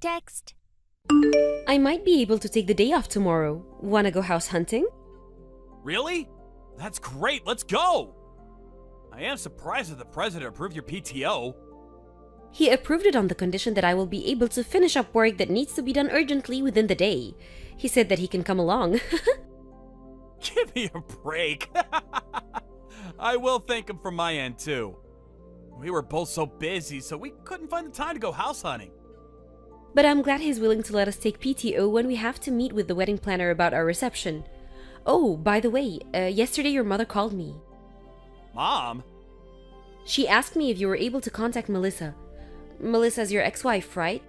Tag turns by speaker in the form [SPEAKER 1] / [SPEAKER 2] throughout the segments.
[SPEAKER 1] Text.
[SPEAKER 2] I might be able to take the day off tomorrow. Wanna go house hunting?
[SPEAKER 3] Really? That's great, let's go! I am surprised that the president approved your PTO.
[SPEAKER 2] He approved it on the condition that I will be able to finish up work that needs to be done urgently within the day. He said that he can come along.
[SPEAKER 3] Give me a break. I will thank him from my end too. We were both so busy, so we couldn't find the time to go house hunting.
[SPEAKER 2] But I'm glad he's willing to let us take PTO when we have to meet with the wedding planner about our reception. Oh, by the way, yesterday your mother called me.
[SPEAKER 3] Mom?
[SPEAKER 2] She asked me if you were able to contact Melissa. Melissa's your ex-wife, right?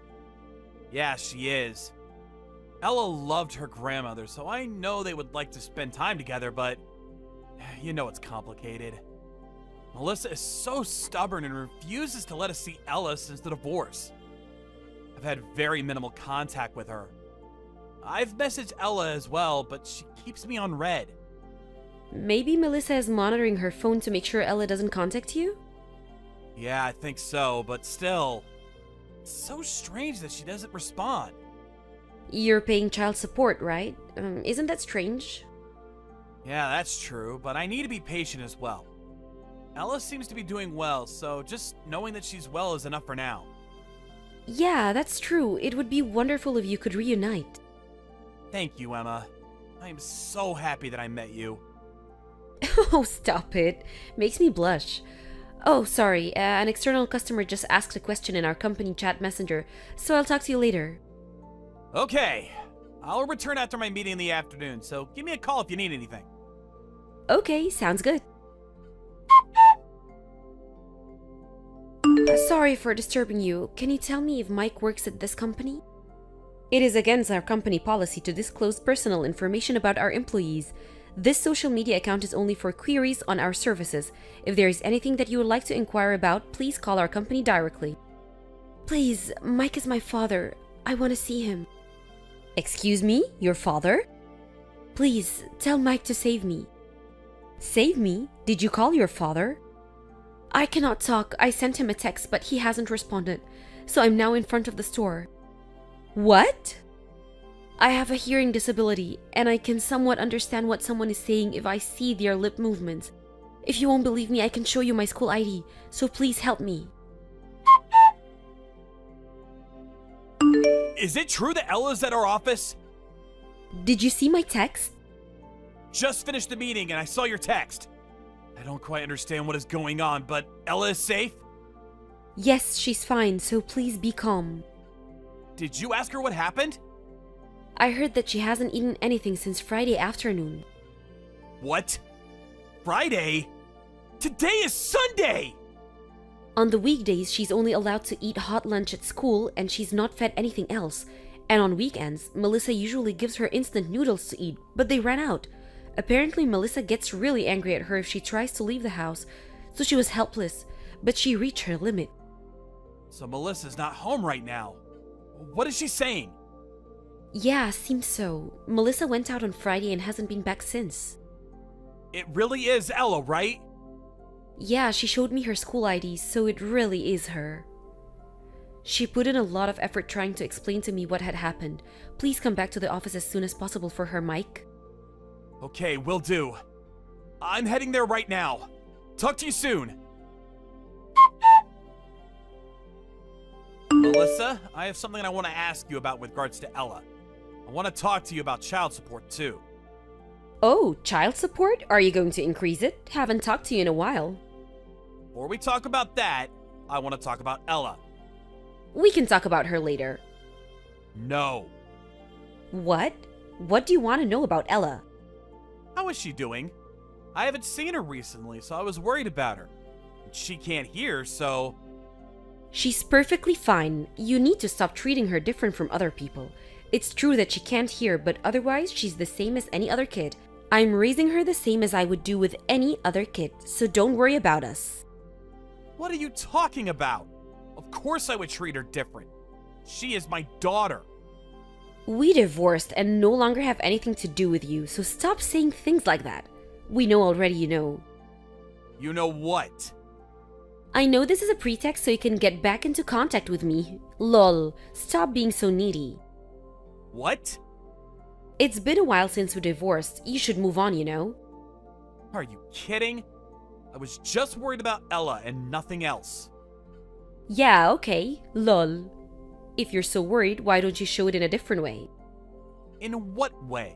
[SPEAKER 3] Yeah, she is. Ella loved her grandmother, so I know they would like to spend time together, but you know it's complicated. Melissa is so stubborn and refuses to let us see Ella since the divorce. I've had very minimal contact with her. I've messaged Ella as well, but she keeps me on red.
[SPEAKER 2] Maybe Melissa is monitoring her phone to make sure Ella doesn't contact you?
[SPEAKER 3] Yeah, I think so, but still. It's so strange that she doesn't respond.
[SPEAKER 2] You're paying child support, right? Isn't that strange?
[SPEAKER 3] Yeah, that's true, but I need to be patient as well. Ella seems to be doing well, so just knowing that she's well is enough for now.
[SPEAKER 2] Yeah, that's true. It would be wonderful if you could reunite.
[SPEAKER 3] Thank you, Emma. I am so happy that I met you.
[SPEAKER 2] Oh, stop it. Makes me blush. Oh, sorry. An external customer just asked a question in our company chat messenger, so I'll talk to you later.
[SPEAKER 3] Okay. I'll return after my meeting in the afternoon, so give me a call if you need anything.
[SPEAKER 2] Okay, sounds good. Sorry for disturbing you. Can you tell me if Mike works at this company? It is against our company policy to disclose personal information about our employees. This social media account is only for queries on our services. If there is anything that you would like to inquire about, please call our company directly. Please, Mike is my father. I want to see him. Excuse me? Your father? Please, tell Mike to save me. Save me? Did you call your father? I cannot talk. I sent him a text, but he hasn't responded. So I'm now in front of the store. What? I have a hearing disability, and I can somewhat understand what someone is saying if I see their lip movements. If you won't believe me, I can show you my school ID, so please help me.
[SPEAKER 3] Is it true that Ella's at our office?
[SPEAKER 2] Did you see my text?
[SPEAKER 3] Just finished the meeting and I saw your text. I don't quite understand what is going on, but Ella is safe?
[SPEAKER 2] Yes, she's fine, so please be calm.
[SPEAKER 3] Did you ask her what happened?
[SPEAKER 2] I heard that she hasn't eaten anything since Friday afternoon.
[SPEAKER 3] What? Friday? Today is Sunday!
[SPEAKER 2] On the weekdays, she's only allowed to eat hot lunch at school and she's not fed anything else. And on weekends, Melissa usually gives her instant noodles to eat, but they ran out. Apparently, Melissa gets really angry at her if she tries to leave the house, so she was helpless, but she reached her limit.
[SPEAKER 3] So Melissa's not home right now. What is she saying?
[SPEAKER 2] Yeah, seems so. Melissa went out on Friday and hasn't been back since.
[SPEAKER 3] It really is Ella, right?
[SPEAKER 2] Yeah, she showed me her school ID, so it really is her. She put in a lot of effort trying to explain to me what had happened. Please come back to the office as soon as possible for her, Mike.
[SPEAKER 3] Okay, will do. I'm heading there right now. Talk to you soon. Melissa, I have something I want to ask you about with regards to Ella. I want to talk to you about child support too.
[SPEAKER 2] Oh, child support? Are you going to increase it? Haven't talked to you in a while.
[SPEAKER 3] Before we talk about that, I want to talk about Ella.
[SPEAKER 2] We can talk about her later.
[SPEAKER 3] No.
[SPEAKER 2] What? What do you want to know about Ella?
[SPEAKER 3] How is she doing? I haven't seen her recently, so I was worried about her. She can't hear, so...
[SPEAKER 2] She's perfectly fine. You need to stop treating her different from other people. It's true that she can't hear, but otherwise she's the same as any other kid. I'm raising her the same as I would do with any other kid, so don't worry about us.
[SPEAKER 3] What are you talking about? Of course I would treat her different. She is my daughter.
[SPEAKER 2] We divorced and no longer have anything to do with you, so stop saying things like that. We know already you know.
[SPEAKER 3] You know what?
[SPEAKER 2] I know this is a pretext so you can get back into contact with me. Lol, stop being so needy.
[SPEAKER 3] What?
[SPEAKER 2] It's been a while since we divorced. You should move on, you know?
[SPEAKER 3] Are you kidding? I was just worried about Ella and nothing else.
[SPEAKER 2] Yeah, okay. Lol. If you're so worried, why don't you show it in a different way?
[SPEAKER 3] In what way?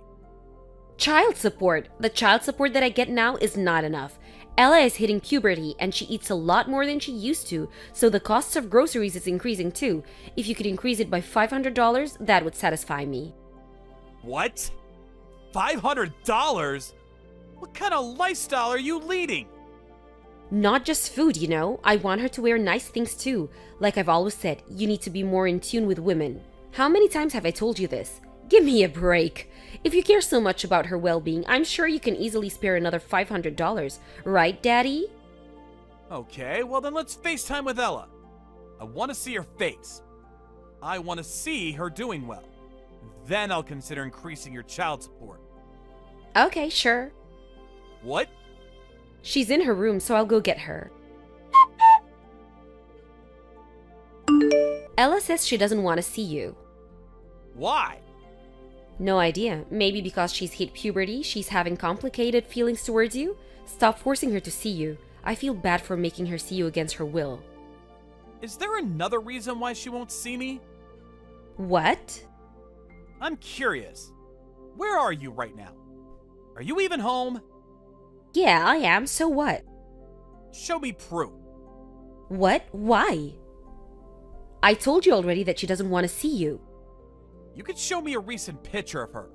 [SPEAKER 2] Child support. The child support that I get now is not enough. Ella is hitting puberty and she eats a lot more than she used to, so the cost of groceries is increasing too. If you could increase it by $500, that would satisfy me.
[SPEAKER 3] What? $500? What kind of lifestyle are you leading?
[SPEAKER 2] Not just food, you know. I want her to wear nice things too. Like I've always said, you need to be more in tune with women. How many times have I told you this? Give me a break. If you care so much about her well-being, I'm sure you can easily spare another $500. Right, Daddy?
[SPEAKER 3] Okay, well then let's FaceTime with Ella. I want to see her face. I want to see her doing well. Then I'll consider increasing your child support.
[SPEAKER 2] Okay, sure.
[SPEAKER 3] What?
[SPEAKER 2] She's in her room, so I'll go get her. Ella says she doesn't want to see you.
[SPEAKER 3] Why?
[SPEAKER 2] No idea. Maybe because she's hit puberty, she's having complicated feelings towards you? Stop forcing her to see you. I feel bad for making her see you against her will.
[SPEAKER 3] Is there another reason why she won't see me?
[SPEAKER 2] What?
[SPEAKER 3] I'm curious. Where are you right now? Are you even home?
[SPEAKER 2] Yeah, I am. So what?
[SPEAKER 3] Show me proof.
[SPEAKER 2] What? Why? I told you already that she doesn't want to see you.
[SPEAKER 3] You could show me a recent picture of her.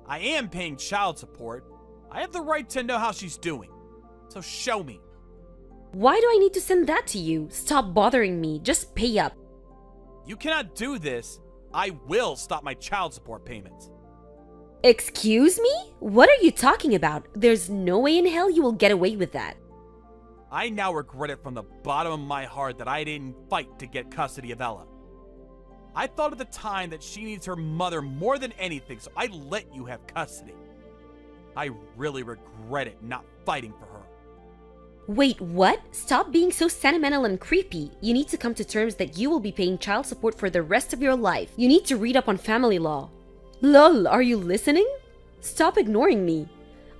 [SPEAKER 3] I am paying child support. I have the right to know how she's doing. So show me.
[SPEAKER 2] Why do I need to send that to you? Stop bothering me. Just pay up.
[SPEAKER 3] You cannot do this. I will stop my child support payments.
[SPEAKER 2] Excuse me? What are you talking about? There's no way in hell you will get away with that.
[SPEAKER 3] I now regret it from the bottom of my heart that I didn't fight to get custody of Ella. I thought at the time that she needs her mother more than anything, so I let you have custody. I really regret it not fighting for her.
[SPEAKER 2] Wait, what? Stop being so sentimental and creepy. You need to come to terms that you will be paying child support for the rest of your life. You need to read up on family law. Lol, are you listening? Stop ignoring me.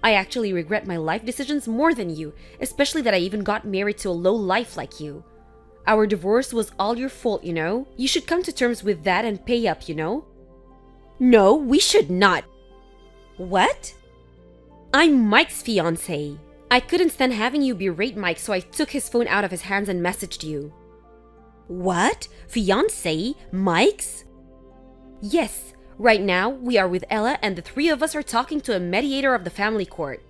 [SPEAKER 2] I actually regret my life decisions more than you, especially that I even got married to a low life like you. Our divorce was all your fault, you know? You should come to terms with that and pay up, you know? No, we should not. What? I'm Mike's fiance. I couldn't stand having you berate Mike, so I took his phone out of his hands and messaged you. What? Fiance? Mike's? Yes. Right now, we are with Ella and the three of us are talking to a mediator of the family court.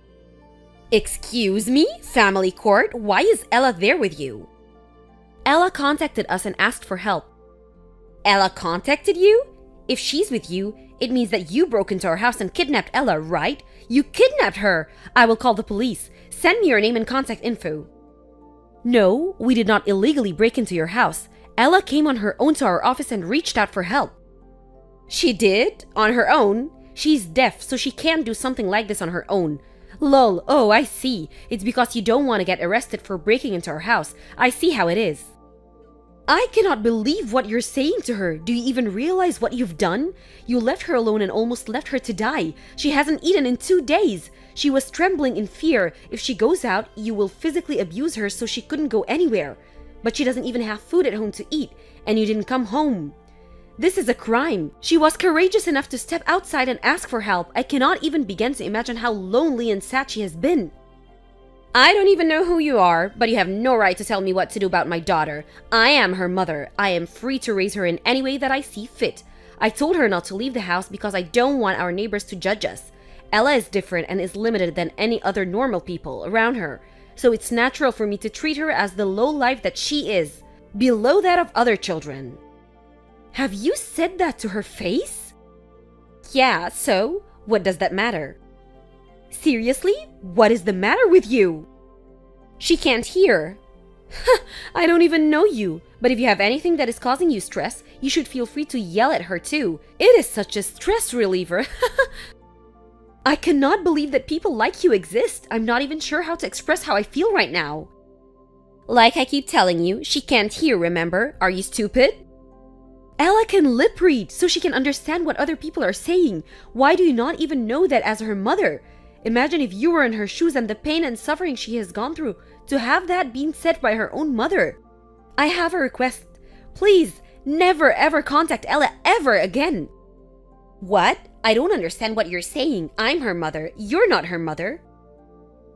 [SPEAKER 2] Excuse me? Family court? Why is Ella there with you? Ella contacted us and asked for help. Ella contacted you? If she's with you, it means that you broke into our house and kidnapped Ella, right? You kidnapped her! I will call the police. Send me your name and contact info. No, we did not illegally break into your house. Ella came on her own to our office and reached out for help. She did? On her own? She's deaf, so she can't do something like this on her own. Lol, oh, I see. It's because you don't want to get arrested for breaking into our house. I see how it is. I cannot believe what you're saying to her. Do you even realize what you've done? You left her alone and almost left her to die. She hasn't eaten in 2 days. She was trembling in fear. If she goes out, you will physically abuse her so she couldn't go anywhere. But she doesn't even have food at home to eat, and you didn't come home. This is a crime. She was courageous enough to step outside and ask for help. I cannot even begin to imagine how lonely and sad she has been. I don't even know who you are, but you have no right to tell me what to do about my daughter. I am her mother. I am free to raise her in any way that I see fit. I told her not to leave the house because I don't want our neighbors to judge us. Ella is different and is limited than any other normal people around her, so it's natural for me to treat her as the low life that she is, below that of other children. Have you said that to her face? Yeah, so what does that matter? Seriously? What is the matter with you? She can't hear. I don't even know you, but if you have anything that is causing you stress, you should feel free to yell at her too. It is such a stress reliever. I cannot believe that people like you exist. I'm not even sure how to express how I feel right now. Like I keep telling you, she can't hear, remember? Are you stupid? Ella can lip read, so she can understand what other people are saying. Why do you not even know that as her mother? Imagine if you were in her shoes and the pain and suffering she has gone through to have that being said by her own mother. I have a request. Please, never ever contact Ella ever again. What? I don't understand what you're saying. I'm her mother. You're not her mother.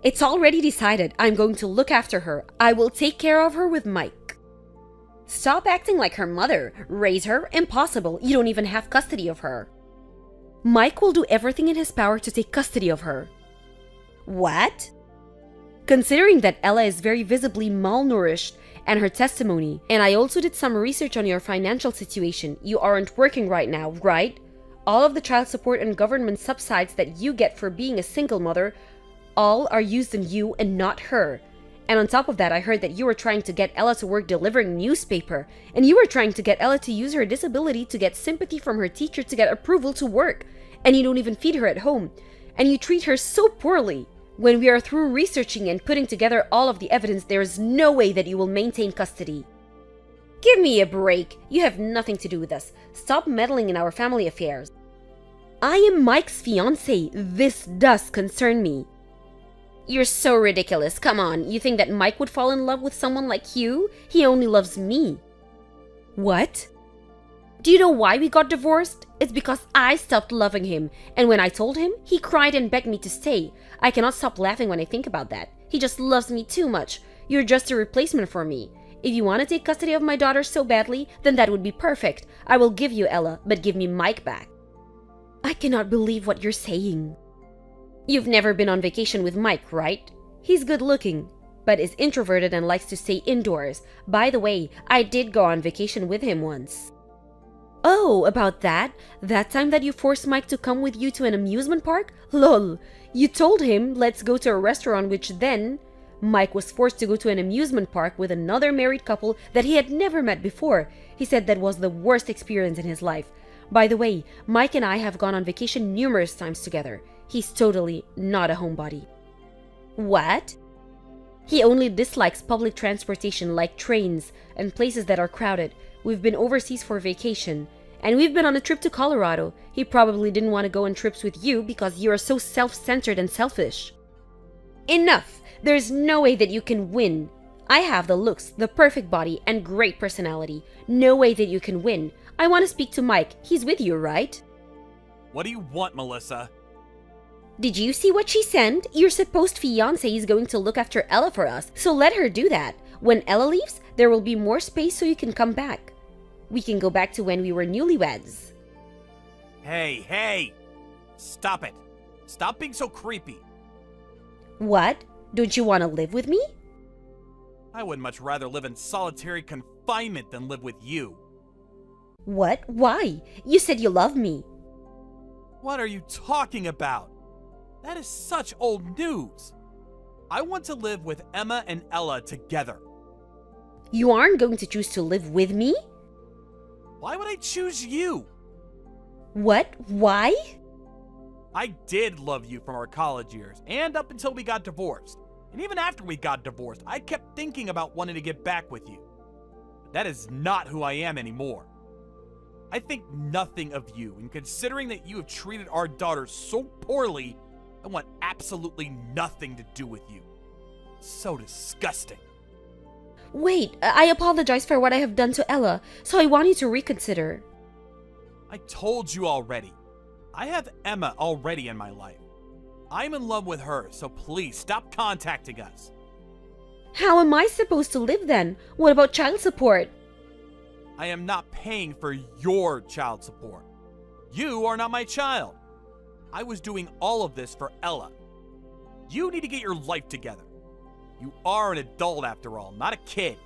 [SPEAKER 2] It's already decided. I'm going to look after her. I will take care of her with Mike. Stop acting like her mother. Raise her? Impossible. You don't even have custody of her. Mike will do everything in his power to take custody of her. What? Considering that Ella is very visibly malnourished and her testimony, and I also did some research on your financial situation, you aren't working right now, right? All of the child support and government subsidies that you get for being a single mother, all are used on you and not her. And on top of that, I heard that you were trying to get Ella to work delivering newspaper, and you were trying to get Ella to use her disability to get sympathy from her teacher to get approval to work, and you don't even feed her at home, and you treat her so poorly. When we are through researching and putting together all of the evidence, there is no way that you will maintain custody. Give me a break. You have nothing to do with us. Stop meddling in our family affairs. I am Mike's fiance. This does concern me. You're so ridiculous. Come on, you think that Mike would fall in love with someone like you? He only loves me. What? Do you know why we got divorced? It's because I stopped loving him, and when I told him, he cried and begged me to stay. I cannot stop laughing when I think about that. He just loves me too much. You're just a replacement for me. If you want to take custody of my daughter so badly, then that would be perfect. I will give you Ella, but give me Mike back. I cannot believe what you're saying. You've never been on vacation with Mike, right? He's good looking, but is introverted and likes to stay indoors. By the way, I did go on vacation with him once. Oh, about that? That time that you forced Mike to come with you to an amusement park? Lol. You told him, let's go to a restaurant, which then Mike was forced to go to an amusement park with another married couple that he had never met before. He said that was the worst experience in his life. By the way, Mike and I have gone on vacation numerous times together. He's totally not a homebody. What? He only dislikes public transportation like trains and places that are crowded. We've been overseas for vacation, and we've been on a trip to Colorado. He probably didn't want to go on trips with you because you are so self-centered and selfish. Enough! There's no way that you can win. I have the looks, the perfect body, and great personality. No way that you can win. I want to speak to Mike. He's with you, right?
[SPEAKER 3] What do you want, Melissa?
[SPEAKER 2] Did you see what she sent? Your supposed fiance is going to look after Ella for us, so let her do that. When Ella leaves, there will be more space so you can come back. We can go back to when we were newlyweds.
[SPEAKER 3] Hey! Stop it. Stop being so creepy.
[SPEAKER 2] What? Don't you want to live with me?
[SPEAKER 3] I would much rather live in solitary confinement than live with you.
[SPEAKER 2] What? Why? You said you love me.
[SPEAKER 3] What are you talking about? That is such old news. I want to live with Emma and Ella together.
[SPEAKER 2] You aren't going to choose to live with me?
[SPEAKER 3] Why would I choose you?
[SPEAKER 2] What? Why?
[SPEAKER 3] I did love you from our college years and up until we got divorced. And even after we got divorced, I kept thinking about wanting to get back with you. But that is not who I am anymore. I think nothing of you, and considering that you have treated our daughter so poorly, I want absolutely nothing to do with you. So disgusting.
[SPEAKER 2] Wait, I apologize for what I have done to Ella, so I want you to reconsider.
[SPEAKER 3] I told you already. I have Emma already in my life. I'm in love with her, so please stop contacting us.
[SPEAKER 2] How am I supposed to live then? What about child support?
[SPEAKER 3] I am not paying for your child support. You are not my child. I was doing all of this for Ella. You need to get your life together. You are an adult after all, not a kid.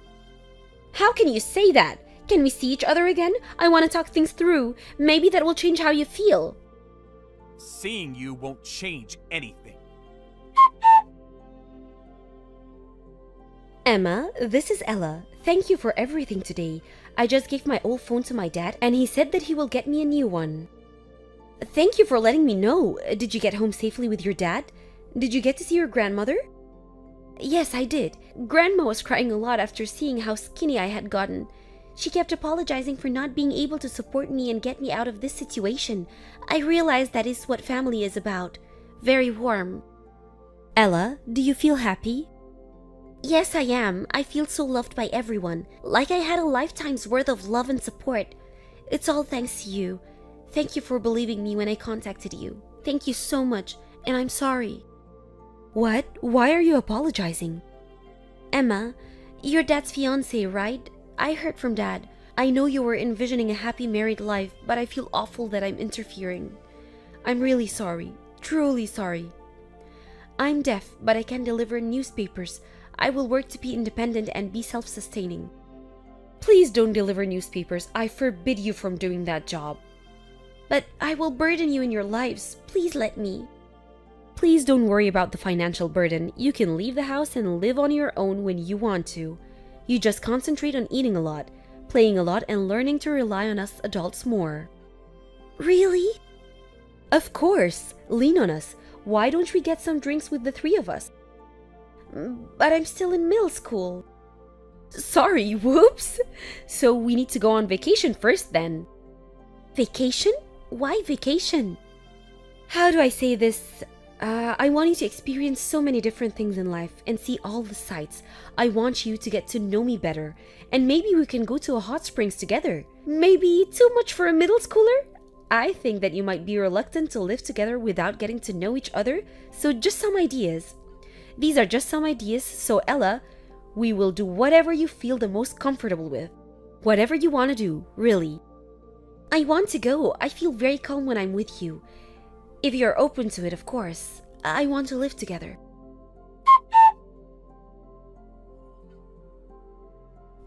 [SPEAKER 2] How can you say that? Can we see each other again? I want to talk things through. Maybe that will change how you feel.
[SPEAKER 3] Seeing you won't change anything.
[SPEAKER 2] Emma, this is Ella. Thank you for everything today. I just gave my old phone to my dad and he said that he will get me a new one. Thank you for letting me know. Did you get home safely with your dad? Did you get to see your grandmother? Yes, I did. Grandma was crying a lot after seeing how skinny I had gotten. She kept apologizing for not being able to support me and get me out of this situation. I realized that is what family is about. Very warm.
[SPEAKER 1] Ella, do you feel happy?
[SPEAKER 2] Yes, I am. I feel so loved by everyone. Like I had a lifetime's worth of love and support. It's all thanks to you. Thank you for believing me when I contacted you. Thank you so much, and I'm sorry.
[SPEAKER 1] What? Why are you apologizing?
[SPEAKER 2] Emma, you're Dad's fiance, right? I heard from Dad. I know you were envisioning a happy married life, but I feel awful that I'm interfering. I'm really sorry. Truly sorry. I'm deaf, but I can deliver newspapers. I will work to be independent and be self-sustaining.
[SPEAKER 1] Please don't deliver newspapers. I forbid you from doing that job.
[SPEAKER 2] But I will burden you in your lives. Please let me.
[SPEAKER 1] Please don't worry about the financial burden. You can leave the house and live on your own when you want to. You just concentrate on eating a lot, playing a lot, and learning to rely on us adults more.
[SPEAKER 2] Really?
[SPEAKER 1] Of course. Lean on us. Why don't we get some drinks with the three of us?
[SPEAKER 2] But I'm still in middle school.
[SPEAKER 1] Sorry, whoops. So we need to go on vacation first then.
[SPEAKER 2] Vacation? Why vacation?
[SPEAKER 1] How do I say this? I want you to experience so many different things in life and see all the sights. I want you to get to know me better. And maybe we can go to a hot springs together.
[SPEAKER 2] Maybe too much for a middle schooler?
[SPEAKER 1] I think that you might be reluctant to live together without getting to know each other. So just some ideas. These are just some ideas, so Ella, we will do whatever you feel the most comfortable with. Whatever you want to do, really.
[SPEAKER 2] I want to go. I feel very calm when I'm with you. If you're open to it, of course. I want to live together.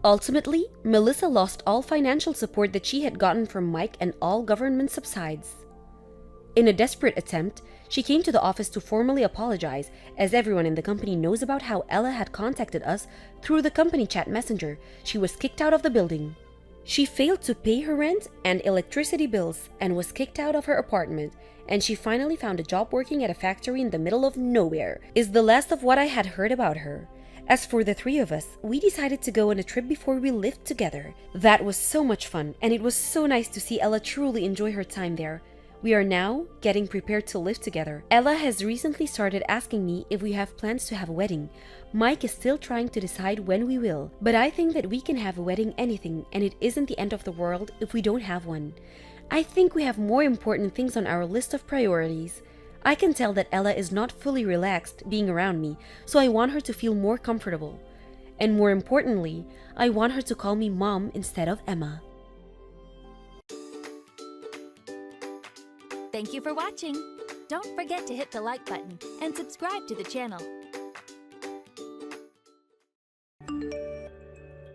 [SPEAKER 1] Ultimately, Melissa lost all financial support that she had gotten from Mike and all government subsides. In a desperate attempt, she came to the office to formally apologize, as everyone in the company knows about how Ella had contacted us through the company chat messenger. She was kicked out of the building. She failed to pay her rent and electricity bills and was kicked out of her apartment, and she finally found a job working at a factory in the middle of nowhere, is the last of what I had heard about her. As for the three of us, we decided to go on a trip before we lived together. That was so much fun, and it was so nice to see Ella truly enjoy her time there. We are now getting prepared to live together. Ella has recently started asking me if we have plans to have a wedding. Mike is still trying to decide when we will, but I think that we can have a wedding anything, and it isn't the end of the world if we don't have one. I think we have more important things on our list of priorities. I can tell that Ella is not fully relaxed being around me, so I want her to feel more comfortable. And more importantly, I want her to call me Mom instead of Emma.
[SPEAKER 4] Thank you for watching. Don't forget to hit the like button and subscribe to the channel.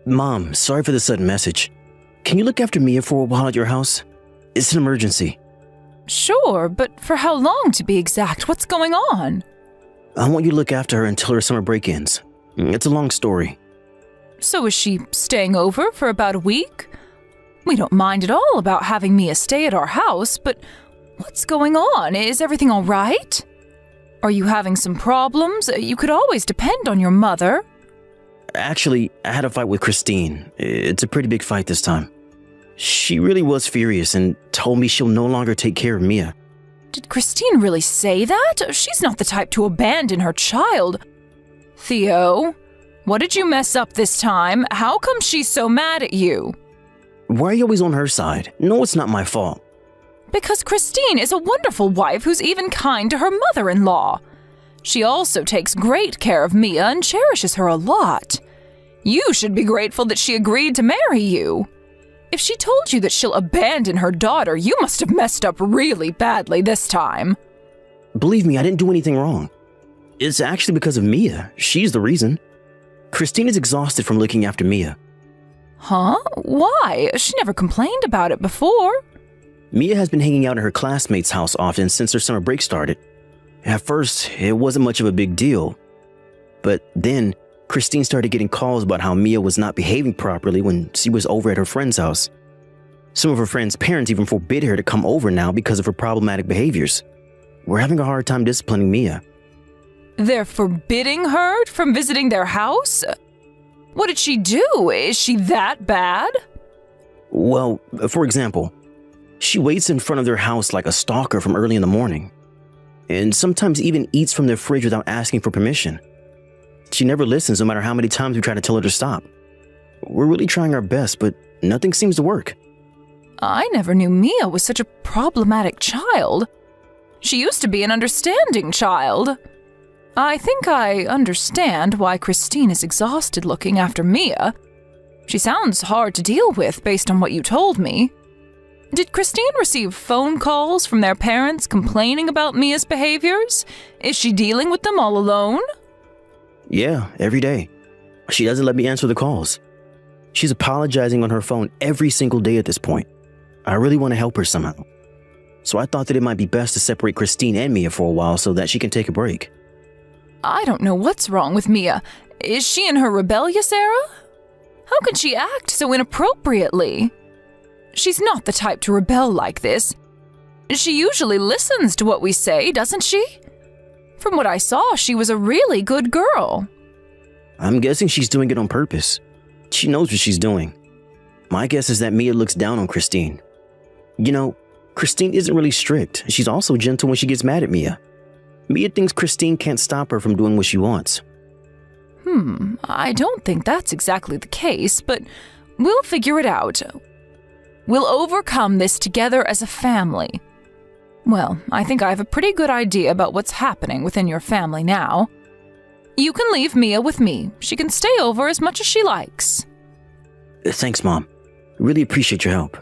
[SPEAKER 5] Mom, sorry for the sudden message. Can you look after Mia for a while at your house? It's an emergency.
[SPEAKER 6] Sure, but for how long to be exact? What's going on?
[SPEAKER 5] I want you to look after her until her summer break ends. It's a long story.
[SPEAKER 6] So is she staying over for about a week? We don't mind at all about having Mia stay at our house, but what's going on? Is everything all right? Are you having some problems? You could always depend on your mother.
[SPEAKER 5] Actually, I had a fight with Christine. It's a pretty big fight this time. She really was furious and told me she'll no longer take care of Mia.
[SPEAKER 6] Did Christine really say that? She's not the type to abandon her child. Theo, what did you mess up this time? How come she's so mad at you?
[SPEAKER 5] Why are you always on her side? No, it's not my fault.
[SPEAKER 6] Because Christine is a wonderful wife who's even kind to her mother-in-law. She also takes great care of Mia and cherishes her a lot. You should be grateful that she agreed to marry you. If she told you that she'll abandon her daughter, you must have messed up really badly this time.
[SPEAKER 5] Believe me, I didn't do anything wrong. It's actually because of Mia. She's the reason. Christine is exhausted from looking after Mia.
[SPEAKER 6] Huh? Why? She never complained about it before.
[SPEAKER 5] Mia has been hanging out at her classmate's house often since her summer break started. At first, it wasn't much of a big deal. But then, Christine started getting calls about how Mia was not behaving properly when she was over at her friend's house. Some of her friend's parents even forbid her to come over now because of her problematic behaviors. We're having a hard time disciplining Mia.
[SPEAKER 6] They're forbidding her from visiting their house? What did she do? Is she that bad?
[SPEAKER 5] Well, for example, she waits in front of their house like a stalker from early in the morning, and sometimes even eats from their fridge without asking for permission. She never listens no matter how many times we try to tell her to stop. We're really trying our best, but nothing seems to work.
[SPEAKER 6] I never knew Mia was such a problematic child. She used to be an understanding child. I think I understand why Christine is exhausted looking after Mia. She sounds hard to deal with based on what you told me. Did Christine receive phone calls from their parents complaining about Mia's behaviors? Is she dealing with them all alone?
[SPEAKER 5] Yeah, every day. She doesn't let me answer the calls. She's apologizing on her phone every single day at this point. I really want to help her somehow. So I thought that it might be best to separate Christine and Mia for a while so that she can take a break.
[SPEAKER 6] I don't know what's wrong with Mia. Is she in her rebellious era? How can she act so inappropriately? She's not the type to rebel like this. She usually listens to what we say, doesn't she? From what I saw, she was a really good girl.
[SPEAKER 5] I'm guessing she's doing it on purpose. She knows what she's doing. My guess is that Mia looks down on Christine. You know, Christine isn't really strict. She's also gentle when she gets mad at Mia. Mia thinks Christine can't stop her from doing what she wants.
[SPEAKER 6] I don't think that's exactly the case, but we'll figure it out. We'll overcome this together as a family. Well, I think I have a pretty good idea about what's happening within your family now. You can leave Mia with me. She can stay over as much as she likes.
[SPEAKER 5] Thanks, Mom. Really appreciate your help.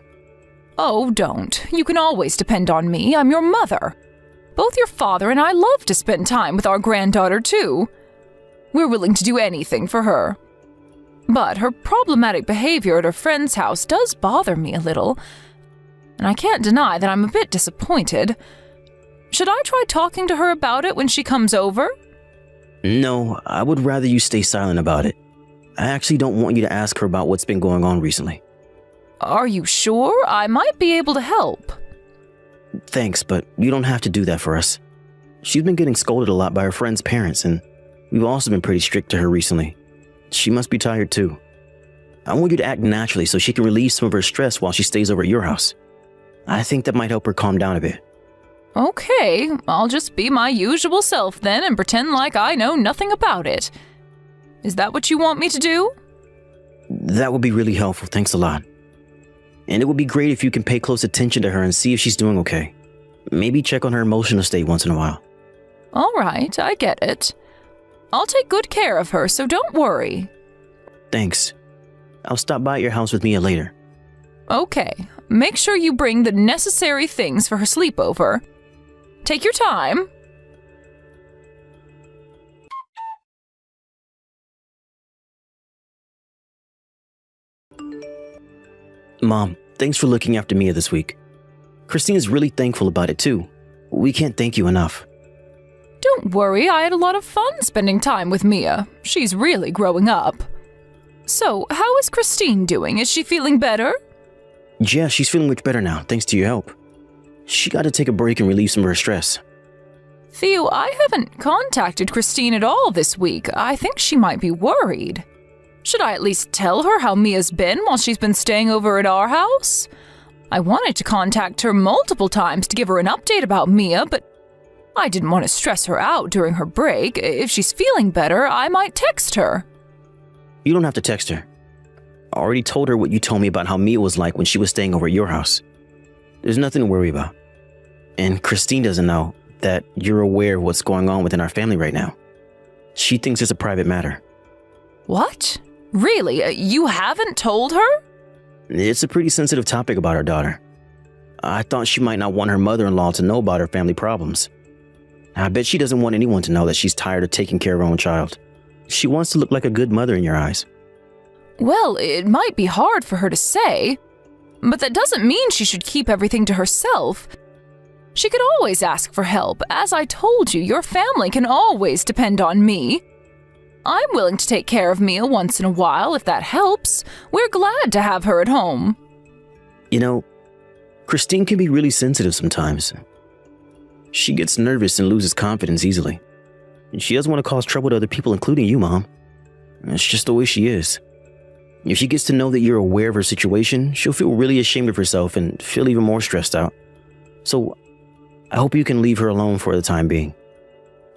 [SPEAKER 6] Oh, don't. You can always depend on me. I'm your mother. Both your father and I love to spend time with our granddaughter, too. We're willing to do anything for her. But her problematic behavior at her friend's house does bother me a little, and I can't deny that I'm a bit disappointed. Should I try talking to her about it when she comes over?
[SPEAKER 5] No, I would rather you stay silent about it. I actually don't want you to ask her about what's been going on recently.
[SPEAKER 6] Are you sure? I might be able to help.
[SPEAKER 5] Thanks, but you don't have to do that for us. She's been getting scolded a lot by her friend's parents, and we've also been pretty strict to her recently. She must be tired too. I want you to act naturally so she can relieve some of her stress while she stays over at your house. I think that might help her calm down a bit.
[SPEAKER 6] Okay, I'll just be my usual self then and pretend like I know nothing about it. Is that what you want me to do?
[SPEAKER 5] That would be really helpful, thanks a lot. And it would be great if you can pay close attention to her and see if she's doing okay. Maybe check on her emotional state once in a while.
[SPEAKER 6] All right, I get it. I'll take good care of her, so don't worry.
[SPEAKER 5] Thanks. I'll stop by at your house with Mia later.
[SPEAKER 6] Okay, make sure you bring the necessary things for her sleepover. Take your time.
[SPEAKER 5] Mom, thanks for looking after Mia this week. Christine is really thankful about it too. We can't thank you enough.
[SPEAKER 6] Don't worry, I had a lot of fun spending time with Mia. She's really growing up. So, how is Christine doing? Is she feeling better?
[SPEAKER 5] Yeah, she's feeling much better now, thanks to your help. She got to take a break and relieve some of her stress.
[SPEAKER 6] Theo, I haven't contacted Christine at all this week. I think she might be worried. Should I at least tell her how Mia's been while she's been staying over at our house? I wanted to contact her multiple times to give her an update about Mia, but I didn't want to stress her out during her break. If she's feeling better, I might text her.
[SPEAKER 5] You don't have to text her. I already told her what you told me about how Mia was like when she was staying over at your house. There's nothing to worry about. And Christine doesn't know that you're aware of what's going on within our family right now. She thinks it's a private matter.
[SPEAKER 6] What? Really? You haven't told her?
[SPEAKER 5] It's a pretty sensitive topic about our daughter. I thought she might not want her mother-in-law to know about her family problems. I bet she doesn't want anyone to know that she's tired of taking care of her own child. She wants to look like a good mother in your eyes.
[SPEAKER 6] Well, it might be hard for her to say, but that doesn't mean she should keep everything to herself. She could always ask for help. As I told you, your family can always depend on me. I'm willing to take care of Mia once in a while if that helps. We're glad to have her at home.
[SPEAKER 5] You know, Christine can be really sensitive sometimes. She gets nervous and loses confidence easily. She doesn't want to cause trouble to other people, including you, Mom. It's just the way she is. If she gets to know that you're aware of her situation, she'll feel really ashamed of herself and feel even more stressed out. So, I hope you can leave her alone for the time being.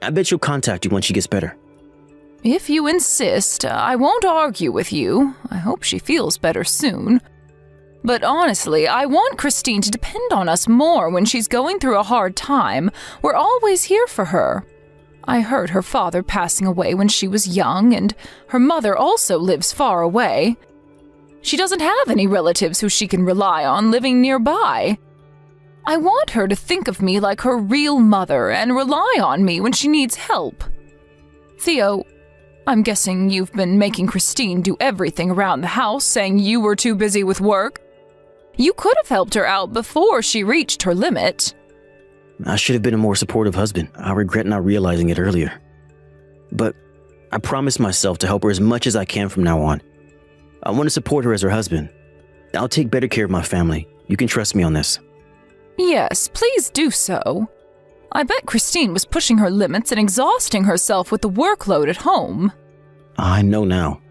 [SPEAKER 5] I bet she'll contact you once she gets better.
[SPEAKER 6] If you insist, I won't argue with you. I hope she feels better soon. But honestly, I want Christine to depend on us more when she's going through a hard time. We're always here for her. I heard her father passing away when she was young, and her mother also lives far away. She doesn't have any relatives who she can rely on living nearby. I want her to think of me like her real mother and rely on me when she needs help. Theo, I'm guessing you've been making Christine do everything around the house, saying you were too busy with work. You could have helped her out before she reached her limit.
[SPEAKER 5] I should have been a more supportive husband. I regret not realizing it earlier. But I promised myself to help her as much as I can from now on. I want to support her as her husband. I'll take better care of my family. You can trust me on this.
[SPEAKER 6] Yes, please do so. I bet Christine was pushing her limits and exhausting herself with the workload at home.
[SPEAKER 5] I know now.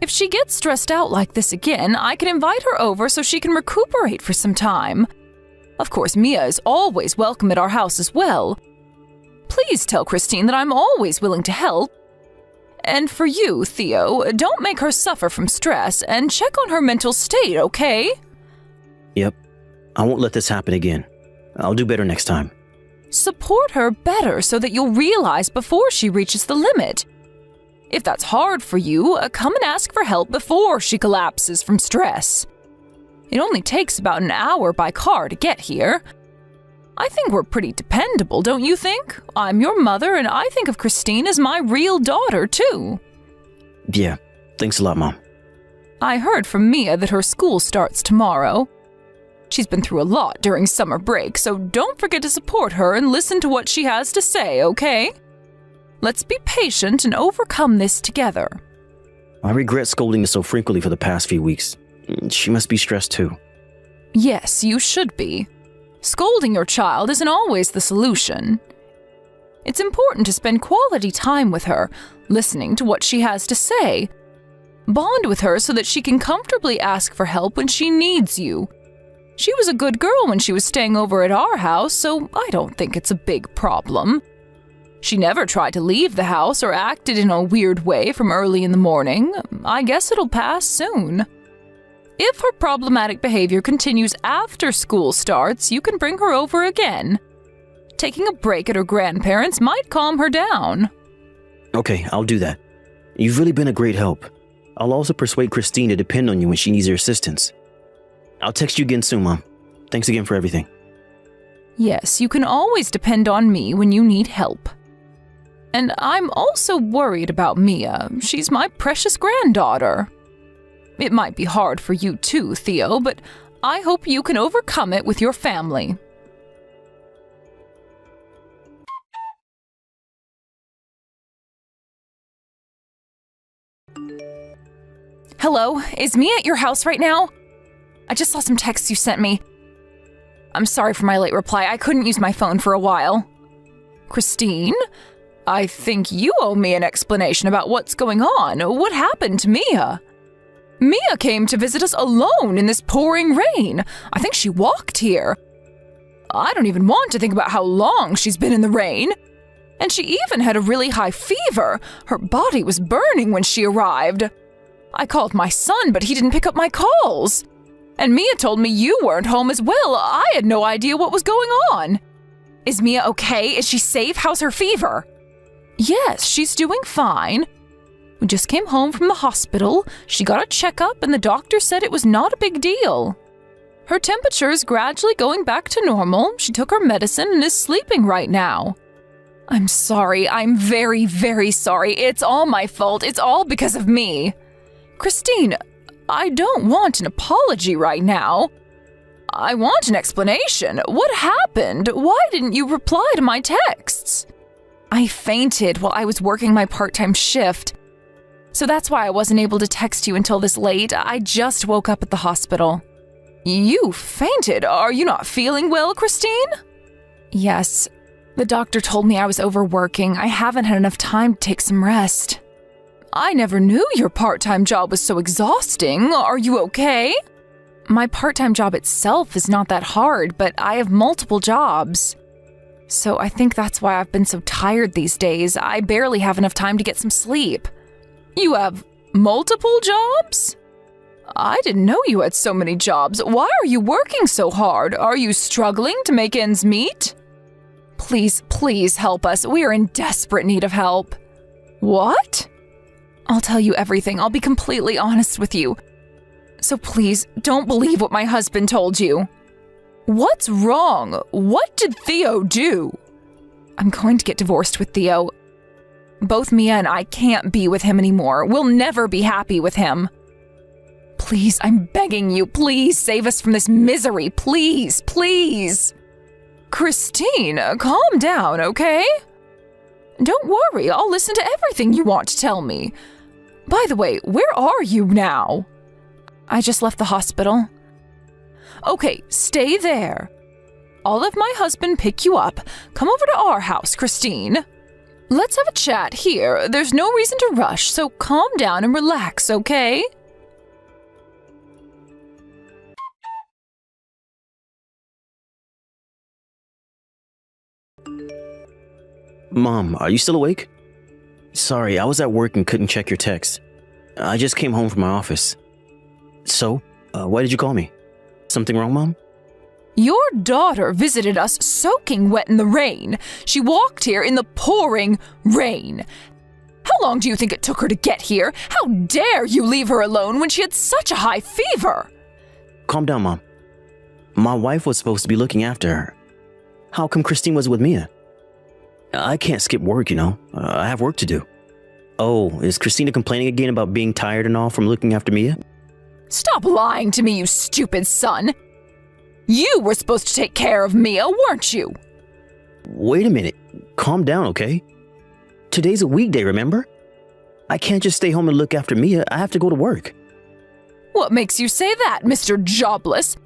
[SPEAKER 6] If she gets stressed out like this again, I can invite her over so she can recuperate for some time. Of course, Mia is always welcome at our house as well. Please tell Christine that I'm always willing to help. And for you, Theo, don't make her suffer from stress and check on her mental state, okay?
[SPEAKER 5] Yep. I won't let this happen again. I'll do better next time.
[SPEAKER 6] Support her better so that you'll realize before she reaches the limit. If that's hard for you, come and ask for help before she collapses from stress. It only takes about an hour by car to get here. I think we're pretty dependable, don't you think? I'm your mother, and I think of Christine as my real daughter, too.
[SPEAKER 5] Yeah, thanks a lot, Mom.
[SPEAKER 6] I heard from Mia that her school starts tomorrow. She's been through a lot during summer break, so don't forget to support her and listen to what she has to say, okay? Let's be patient and overcome this together.
[SPEAKER 5] I regret scolding her so frequently for the past few weeks. She must be stressed too.
[SPEAKER 6] Yes, you should be. Scolding your child isn't always the solution. It's important to spend quality time with her, listening to what she has to say. Bond with her so that she can comfortably ask for help when she needs you. She was a good girl when she was staying over at our house, so I don't think it's a big problem. She never tried to leave the house or acted in a weird way from early in the morning. I guess it'll pass soon. If her problematic behavior continues after school starts, you can bring her over again. Taking a break at her grandparents' might calm her down.
[SPEAKER 5] Okay, I'll do that. You've really been a great help. I'll also persuade Christine to depend on you when she needs your assistance. I'll text you again soon, Mom. Thanks again for everything.
[SPEAKER 6] Yes, you can always depend on me when you need help. And I'm also worried about Mia. She's my precious granddaughter. It might be hard for you too, Theo, but I hope you can overcome it with your family. Hello, is Mia at your house right now? I just saw some texts you sent me. I'm sorry for my late reply. I couldn't use my phone for a while. Christine? I think you owe me an explanation about what's going on. What happened to Mia? Mia came to visit us alone in this pouring rain. I think she walked here. I don't even want to think about how long she's been in the rain. And she even had a really high fever. Her body was burning when she arrived. I called my son, but he didn't pick up my calls. And Mia told me you weren't home as well. I had no idea what was going on. Is Mia okay? Is she safe? How's her fever? Yes, she's doing fine. We just came home from the hospital. She got a checkup and the doctor said it was not a big deal. Her temperature is gradually going back to normal. She took her medicine and is sleeping right now. I'm sorry. I'm very, very sorry. It's all my fault. It's all because of me. Christine, I don't want an apology right now. I want an explanation. What happened? Why didn't you reply to my texts? I fainted while I was working my part-time shift. So that's why I wasn't able to text you until this late. I just woke up at the hospital. You fainted? Are you not feeling well, Christine? Yes. The doctor told me I was overworking. I haven't had enough time to take some rest. I never knew your part-time job was so exhausting. Are you okay? My part-time job itself is not that hard, but I have multiple jobs. So I think that's why I've been so tired these days. I barely have enough time to get some sleep. You have multiple jobs? I didn't know you had so many jobs. Why are you working so hard? Are you struggling to make ends meet? Please, please help us. We are in desperate need of help. What? I'll tell you everything. I'll be completely honest with you. So please, don't believe what my husband told you. What's wrong? What did Theo do? I'm going to get divorced with Theo. Both Mia and I can't be with him anymore. We'll never be happy with him. Please, I'm begging you, please save us from this misery. Please, please. Christine, calm down, okay? Don't worry, I'll listen to everything you want to tell me. By the way, where are you now? I just left the hospital. Okay, stay there. I'll have my husband pick you up. Come over to our house, Christine. Let's have a chat here. There's no reason to rush, so calm down and relax, okay?
[SPEAKER 5] Mom, are you still awake? Sorry, I was at work and couldn't check your text. I just came home from my office. So, why did you call me? Something wrong, Mom?
[SPEAKER 6] Your daughter visited us soaking wet in the rain. She walked here in the pouring rain. How long do you think it took her to get here? How dare you leave her alone when she had such a high fever?
[SPEAKER 5] Calm down, Mom. My wife was supposed to be looking after her. How come Christine was with Mia? I can't skip work, you know. I have work to do. Oh, is Christina complaining again about being tired and all from looking after Mia?
[SPEAKER 6] Stop lying to me, you stupid son. You were supposed to take care of Mia, weren't you?
[SPEAKER 5] Wait a minute. Calm down, okay? Today's a weekday, remember? I can't just stay home and look after Mia. I have to go to work.
[SPEAKER 6] What makes you say that, Mr. Jobless?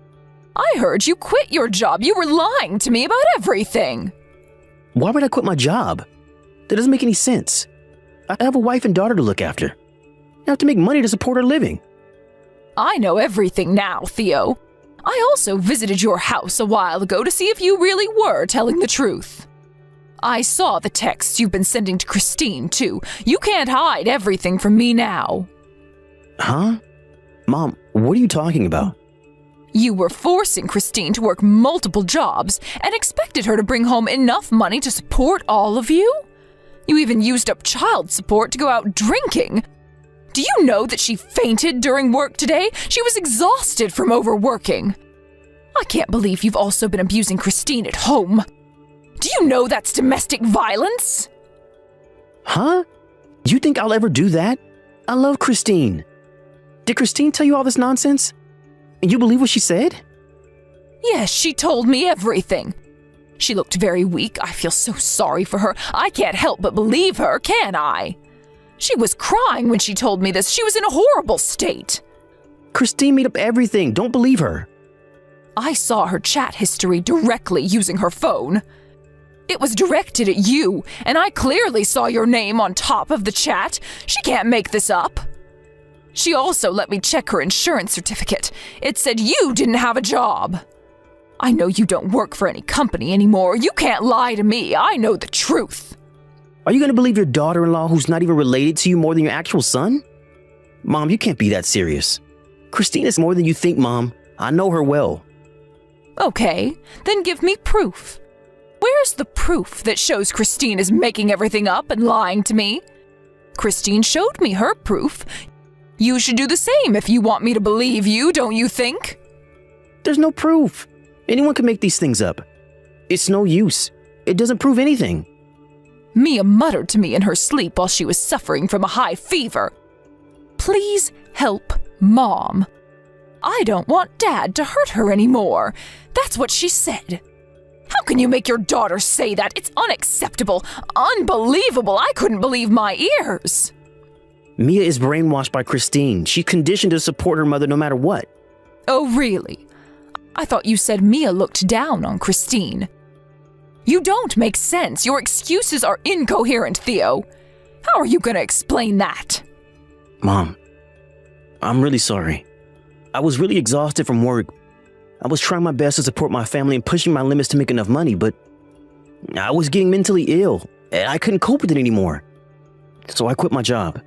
[SPEAKER 6] I heard you quit your job. You were lying to me about everything.
[SPEAKER 5] Why would I quit my job? That doesn't make any sense. I have a wife and daughter to look after. I have to make money to support our living.
[SPEAKER 6] I know everything now, Theo. I also visited your house a while ago to see if you really were telling the truth. I saw the texts you've been sending to Christine, too. You can't hide everything from me now.
[SPEAKER 5] Huh? Mom, what are you talking about?
[SPEAKER 6] You were forcing Christine to work multiple jobs and expected her to bring home enough money to support all of you? You even used up child support to go out drinking. Do you know that she fainted during work today? She was exhausted from overworking. I can't believe you've also been abusing Christine at home. Do you know that's domestic violence?
[SPEAKER 5] Huh? You think I'll ever do that? I love Christine. Did Christine tell you all this nonsense? And you believe what she said?
[SPEAKER 6] Yes, she told me everything. She looked very weak. I feel so sorry for her. I can't help but believe her, can I? She was crying when she told me this. She was in a horrible state.
[SPEAKER 5] Christine made up everything. Don't believe her.
[SPEAKER 6] I saw her chat history directly using her phone. It was directed at you, and I clearly saw your name on top of the chat. She can't make this up. She also let me check her insurance certificate. It said you didn't have a job. I know you don't work for any company anymore. You can't lie to me. I know the truth.
[SPEAKER 5] Are you going to believe your daughter-in-law who's not even related to you more than your actual son? Mom, you can't be that serious. Christine is more than you think, Mom. I know her well.
[SPEAKER 6] Okay, then give me proof. Where's the proof that shows Christine is making everything up and lying to me? Christine showed me her proof. You should do the same if you want me to believe you, don't you think?
[SPEAKER 5] There's no proof. Anyone can make these things up. It's no use. It doesn't prove anything.
[SPEAKER 6] Mia muttered to me in her sleep while she was suffering from a high fever. Please help Mom. I don't want Dad to hurt her anymore. That's what she said. How can you make your daughter say that? It's unacceptable, unbelievable. I couldn't believe my ears.
[SPEAKER 5] Mia is brainwashed by Christine. She's conditioned to support her mother no matter what.
[SPEAKER 6] Oh, really? I thought you said Mia looked down on Christine. You don't make sense. Your excuses are incoherent, Theo. How are you going to explain that?
[SPEAKER 5] Mom, I'm really sorry. I was really exhausted from work. I was trying my best to support my family and pushing my limits to make enough money, but I was getting mentally ill, and I couldn't cope with it anymore. So I quit my job.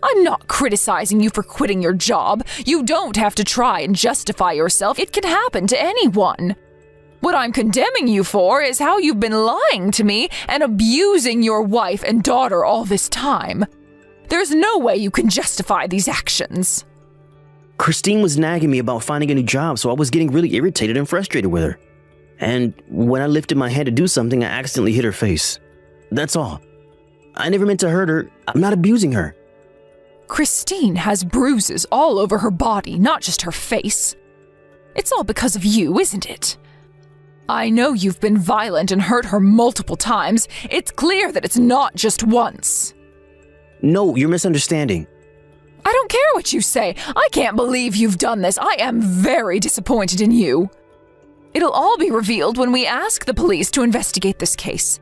[SPEAKER 6] I'm not criticizing you for quitting your job. You don't have to try and justify yourself. It can happen to anyone. What I'm condemning you for is how you've been lying to me and abusing your wife and daughter all this time. There's no way you can justify these actions.
[SPEAKER 5] Christine was nagging me about finding a new job, so I was getting really irritated and frustrated with her. And when I lifted my hand to do something, I accidentally hit her face. That's all. I never meant to hurt her. I'm not abusing her.
[SPEAKER 6] Christine has bruises all over her body, not just her face. It's all because of you, isn't it? I know you've been violent and hurt her multiple times. It's clear that it's not just once.
[SPEAKER 5] No, you're misunderstanding.
[SPEAKER 6] I don't care what you say. I can't believe you've done this. I am very disappointed in you. It'll all be revealed when we ask the police to investigate this case.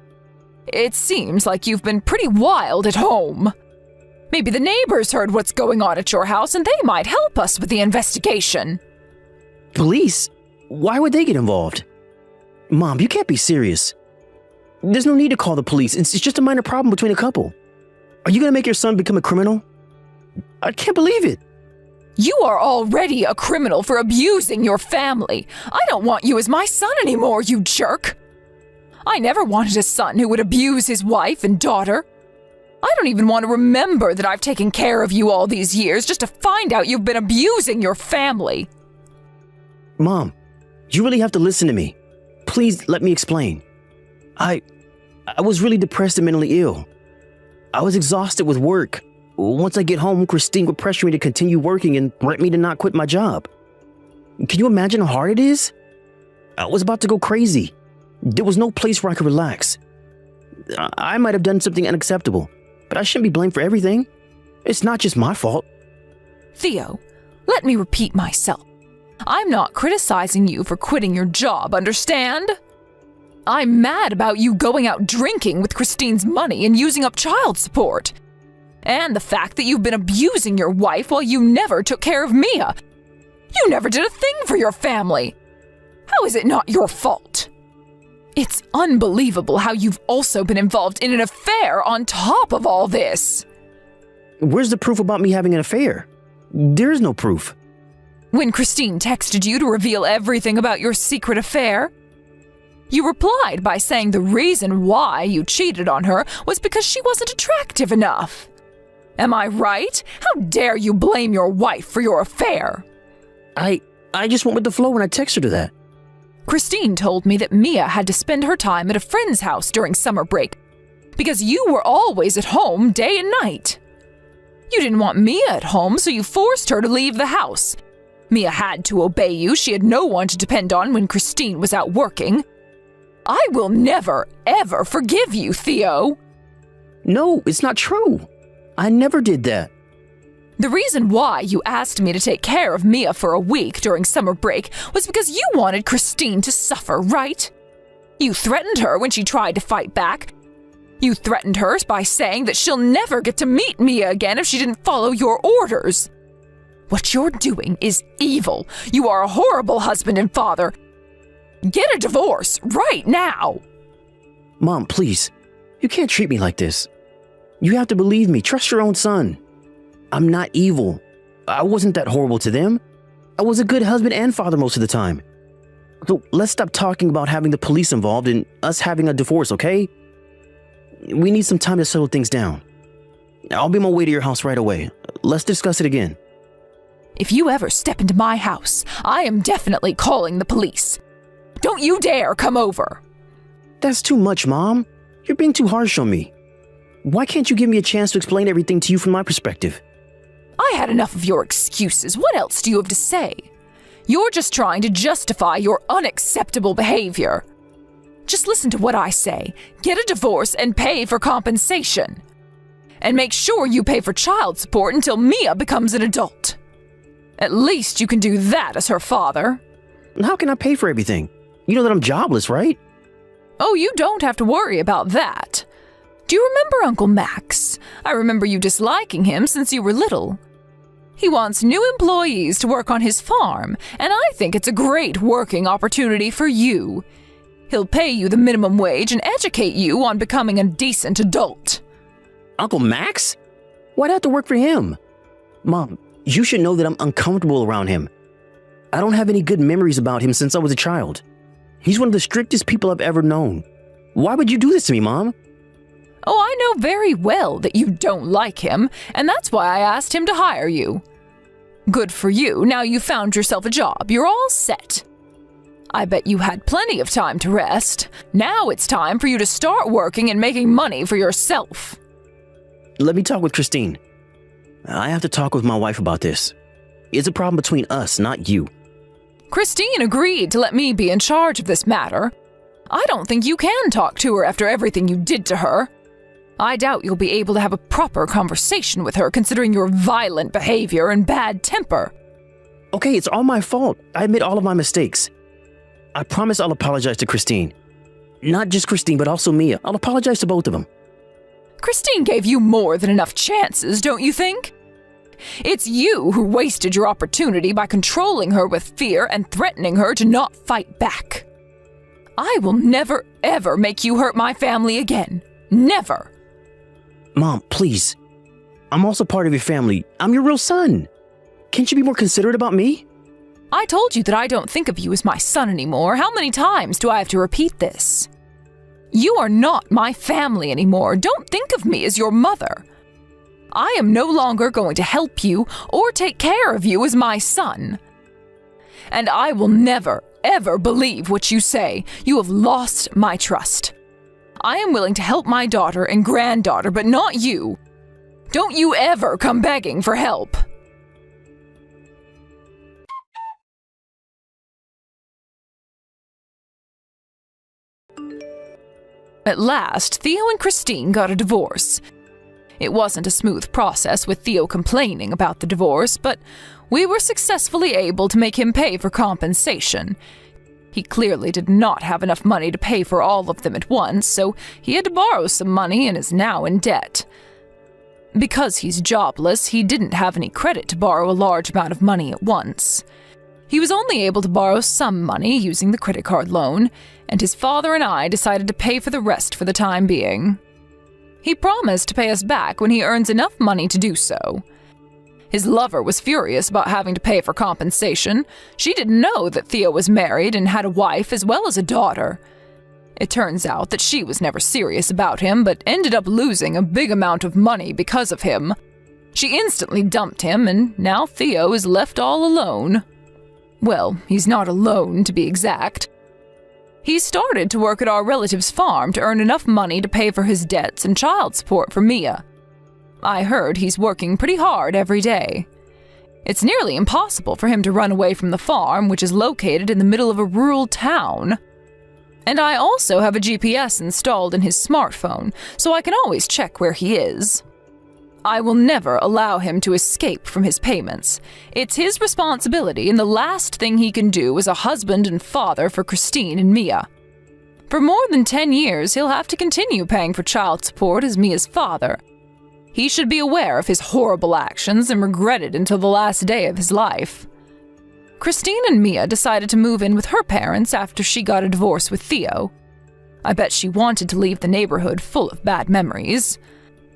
[SPEAKER 6] It seems like you've been pretty wild at home. Maybe the neighbors heard what's going on at your house and they might help us with the investigation.
[SPEAKER 5] Police? Why would they get involved? Mom, you can't be serious. There's no need to call the police. It's just a minor problem between a couple. Are you going to make your son become a criminal? I can't believe it.
[SPEAKER 6] You are already a criminal for abusing your family. I don't want you as my son anymore, you jerk. I never wanted a son who would abuse his wife and daughter. I don't even want to remember that I've taken care of you all these years just to find out you've been abusing your family.
[SPEAKER 5] Mom, you really have to listen to me. Please let me explain. I was really depressed and mentally ill. I was exhausted with work. Once I get home, Christine would pressure me to continue working and threaten me to not quit my job. Can you imagine how hard it is? I was about to go crazy. There was no place where I could relax. I might have done something unacceptable, but I shouldn't be blamed for everything. It's not just my fault.
[SPEAKER 6] Theo, let me repeat myself. I'm not criticizing you for quitting your job, understand? I'm mad about you going out drinking with Christine's money and using up child support. And the fact that you've been abusing your wife while you never took care of Mia. You never did a thing for your family. How is it not your fault? It's unbelievable how you've also been involved in an affair on top of all this.
[SPEAKER 5] Where's the proof about me having an affair? There's no proof.
[SPEAKER 6] When Christine texted you to reveal everything about your secret affair, you replied by saying the reason why you cheated on her was because she wasn't attractive enough. Am I right? How dare you blame your wife for your affair?
[SPEAKER 5] I just went with the flow when I texted her that.
[SPEAKER 6] Christine told me that Mia had to spend her time at a friend's house during summer break because you were always at home day and night. You didn't want Mia at home, so you forced her to leave the house. Mia had to obey you. She had no one to depend on when Christine was out working. I will never, ever forgive you, Theo.
[SPEAKER 5] No, it's not true. I never did that.
[SPEAKER 6] The reason why you asked me to take care of Mia for a week during summer break was because you wanted Christine to suffer, right? You threatened her when she tried to fight back. You threatened her by saying that she'll never get to meet Mia again if she didn't follow your orders. What you're doing is evil. You are a horrible husband and father. Get a divorce right now.
[SPEAKER 5] Mom, please. You can't treat me like this. You have to believe me. Trust your own son. I'm not evil. I wasn't that horrible to them. I was a good husband and father most of the time. So let's stop talking about having the police involved and us having a divorce, okay? We need some time to settle things down. I'll be on my way to your house right away. Let's discuss it again.
[SPEAKER 6] If you ever step into my house, I am definitely calling the police. Don't you dare come over.
[SPEAKER 5] That's too much, Mom. You're being too harsh on me. Why can't you give me a chance to explain everything to you from my perspective?
[SPEAKER 6] I had enough of your excuses. What else do you have to say? You're just trying to justify your unacceptable behavior. Just listen to what I say. Get a divorce and pay for compensation. And make sure you pay for child support until Mia becomes an adult. At least you can do that as her father.
[SPEAKER 5] How can I pay for everything? You know that I'm jobless, right?
[SPEAKER 6] Oh, you don't have to worry about that. Do you remember Uncle Max? I remember you disliking him since you were little. He wants new employees to work on his farm, and I think it's a great working opportunity for you. He'll pay you the minimum wage and educate you on becoming a decent adult.
[SPEAKER 5] Uncle Max? Why'd I have to work for him? Mom, you should know that I'm uncomfortable around him. I don't have any good memories about him since I was a child. He's one of the strictest people I've ever known. Why would you do this to me, Mom?
[SPEAKER 6] Oh, I know very well that you don't like him, and that's why I asked him to hire you. Good for you, now you've found yourself a job, you're all set. I bet you had plenty of time to rest. Now it's time for you to start working and making money for yourself.
[SPEAKER 5] Let me talk with Christine. I have to talk with my wife about this. It's a problem between us, not you.
[SPEAKER 6] Christine agreed to let me be in charge of this matter. I don't think you can talk to her after everything you did to her. I doubt you'll be able to have a proper conversation with her considering your violent behavior and bad temper.
[SPEAKER 5] Okay, it's all my fault. I admit all of my mistakes. I promise I'll apologize to Christine. Not just Christine, but also Mia. I'll apologize to both of them.
[SPEAKER 6] Christine gave you more than enough chances, don't you think? It's you who wasted your opportunity by controlling her with fear and threatening her to not fight back. I will never, ever make you hurt my family again. Never.
[SPEAKER 5] Mom, please. I'm also part of your family. I'm your real son. Can't you be more considerate about me?
[SPEAKER 6] I told you that I don't think of you as my son anymore. How many times do I have to repeat this? You are not my family anymore. Don't think of me as your mother. I am no longer going to help you or take care of you as my son. And I will never, ever believe what you say. You have lost my trust. I am willing to help my daughter and granddaughter, but not you. Don't you ever come begging for help. At last, Theo and Christine got a divorce. It wasn't a smooth process with Theo complaining about the divorce, but we were successfully able to make him pay for compensation. He clearly did not have enough money to pay for all of them at once, so he had to borrow some money and is now in debt. Because he's jobless, he didn't have any credit to borrow a large amount of money at once. He was only able to borrow some money using the credit card loan, and his father and I decided to pay for the rest for the time being. He promised to pay us back when he earns enough money to do so. His lover was furious about having to pay for compensation. She didn't know that Theo was married and had a wife as well as a daughter. It turns out that she was never serious about him, but ended up losing a big amount of money because of him. She instantly dumped him, and now Theo is left all alone. Well, he's not alone, to be exact. He started to work at our relative's farm to earn enough money to pay for his debts and child support for Mia. I heard he's working pretty hard every day. It's nearly impossible for him to run away from the farm, which is located in the middle of a rural town. And I also have a GPS installed in his smartphone, so I can always check where he is. I will never allow him to escape from his payments. It's his responsibility, and the last thing he can do as a husband and father for Christine and Mia. For more than 10 years, he'll have to continue paying for child support as Mia's father. He should be aware of his horrible actions and regret it until the last day of his life. Christine and Mia decided to move in with her parents after she got a divorce with Theo. I bet she wanted to leave the neighborhood full of bad memories.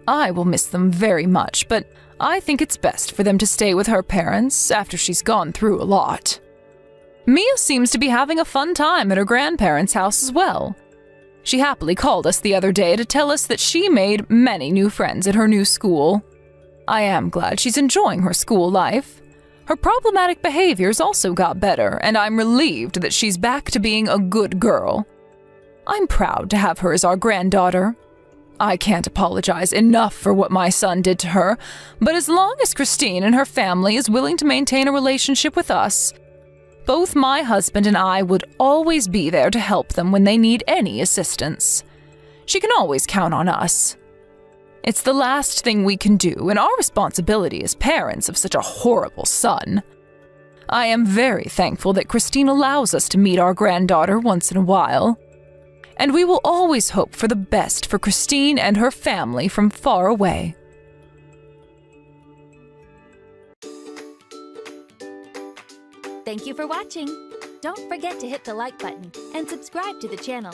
[SPEAKER 6] I will miss them very much, but I think it's best for them to stay with her parents after she's gone through a lot. Mia seems to be having a fun time at her grandparents' house as well. She happily called us the other day to tell us that she made many new friends at her new school. I am glad she's enjoying her school life. Her problematic behaviors also got better, and I'm relieved that she's back to being a good girl. I'm proud to have her as our granddaughter. I can't apologize enough for what my son did to her, but as long as Christine and her family is willing to maintain a relationship with us, both my husband and I would always be there to help them when they need any assistance. She can always count on us. It's the last thing we can do, and our responsibility as parents of such a horrible son. I am very thankful that Christine allows us to meet our granddaughter once in a while. and we will always hope for the best for Christine and her family from far away.
[SPEAKER 4] Thank you for watching. Don't forget to hit the like button and subscribe to the channel.